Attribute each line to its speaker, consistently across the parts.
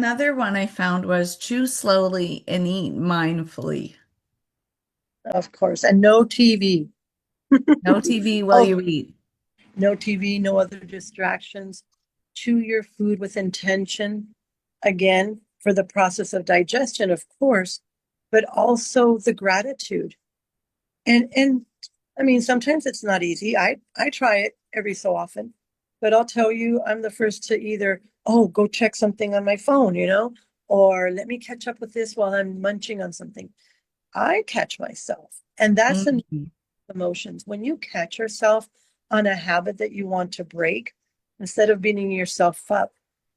Speaker 1: another one I found was chew slowly and eat mindfully.
Speaker 2: Of course. And no TV.
Speaker 1: No TV while
Speaker 2: Oh,
Speaker 1: you eat.
Speaker 2: no TV, no other distractions. Chew your food with intention. Again, for the process of digestion, of course, but also the gratitude. And I mean, sometimes it's not easy. I try it every so often, but I'll tell you, I'm the first to either, oh, go check something on my phone, or let me catch up with this while I'm munching on something. I catch myself. And that's an
Speaker 1: Mhm.
Speaker 2: emotions. When you catch yourself on a habit that you want to break, instead of beating yourself up,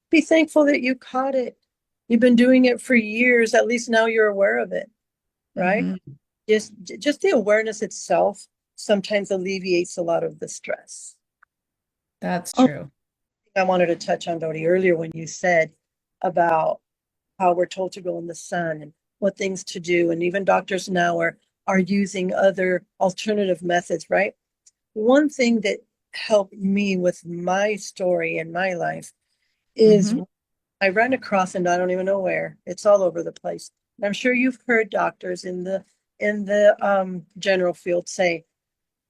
Speaker 2: be thankful that you caught it. You've been doing it for years. At least now you're aware of it, right?
Speaker 1: Mhm.
Speaker 2: Just the awareness itself sometimes alleviates a lot of the stress.
Speaker 1: That's
Speaker 2: Oh,
Speaker 1: true.
Speaker 2: I wanted to touch on Dodie earlier when you said about how we're told to go in the sun and what things to do, and even doctors now are using other alternative methods, right? One thing that helped me with my story in my life is
Speaker 1: Hmm.
Speaker 2: I ran across, and I don't even know where, it's all over the place. And I'm sure you've heard doctors in the general field say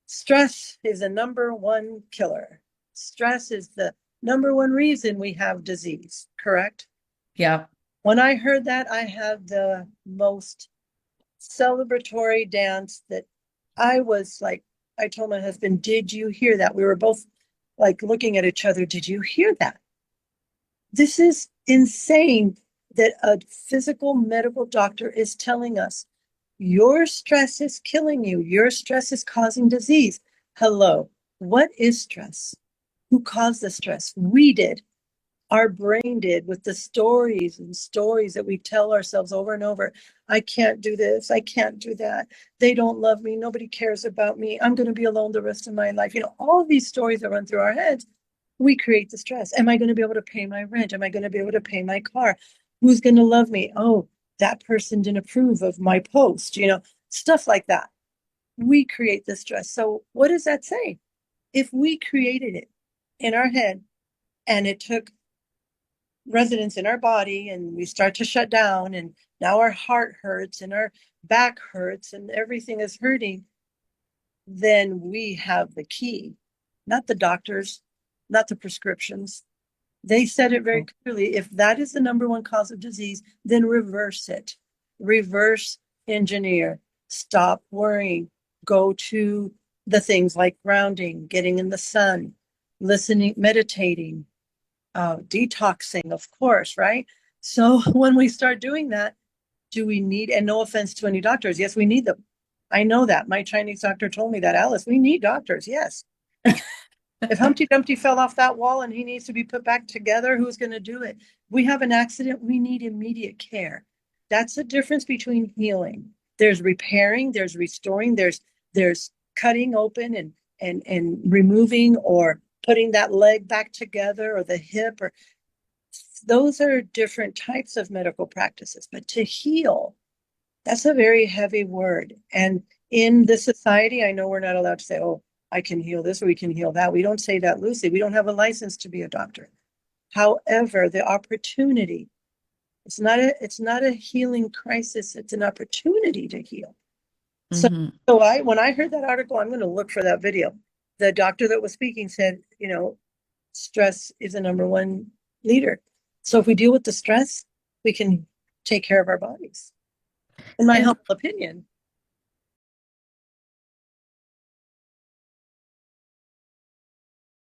Speaker 2: stress is the number one killer. Stress is the number one reason we have disease, correct?
Speaker 1: Yep.
Speaker 2: When I heard that, I had the most celebratory dance that I was like, I told my husband, did you hear that? We were both like looking at each other. Did you hear that? This is insane that a physical medical doctor is telling us your stress is killing you. Your stress is causing disease. Hello. What is stress? Who caused the stress? We did. Our brain did with the stories and stories that we tell ourselves over and over. I can't do this. I can't do that. They don't love me. Nobody cares about me. I'm going to be alone the rest of my life. All of these stories that run through our heads, we create the stress. Am I going to be able to pay my rent? Am I going to be able to pay my car? Who's going to love me? Oh, that person didn't approve of my post, stuff like that. We create the stress. So, what does that say? If we created it in our head and it took residence in our body and we start to shut down and now our heart hurts and our back hurts and everything is hurting, then we have the key, not the doctors, not the prescriptions. They said it very clearly. If that is the number one cause of disease, then reverse it. Reverse engineer. Stop worrying. Go to the things like grounding, getting in the sun, listening, meditating, detoxing, of course, right? So when we start doing that, do we need, and no offense to any doctors, yes, we need them. I know that. My Chinese doctor told me that, Alice, we need doctors, yes. If Humpty Dumpty fell off that wall and he needs to be put back together, who's going to do it? We have an accident, we need immediate care. That's the difference between healing. There's repairing, there's restoring, there's cutting open and removing or putting that leg back together or the hip, or those are different types of medical practices. But to heal, that's a very heavy word. And in this society, I know we're not allowed to say, oh, I can heal this or we can heal that. We don't say that loosely. We don't have a license to be a doctor. However, the opportunity, it's not a healing crisis, it's an opportunity to heal. So
Speaker 1: Hmm.
Speaker 2: so I when I heard that article, I'm going to look for that video. The doctor that was speaking said, stress is the number one leader. So if we deal with the stress, we can take care of our bodies, in my
Speaker 1: And
Speaker 2: humble opinion.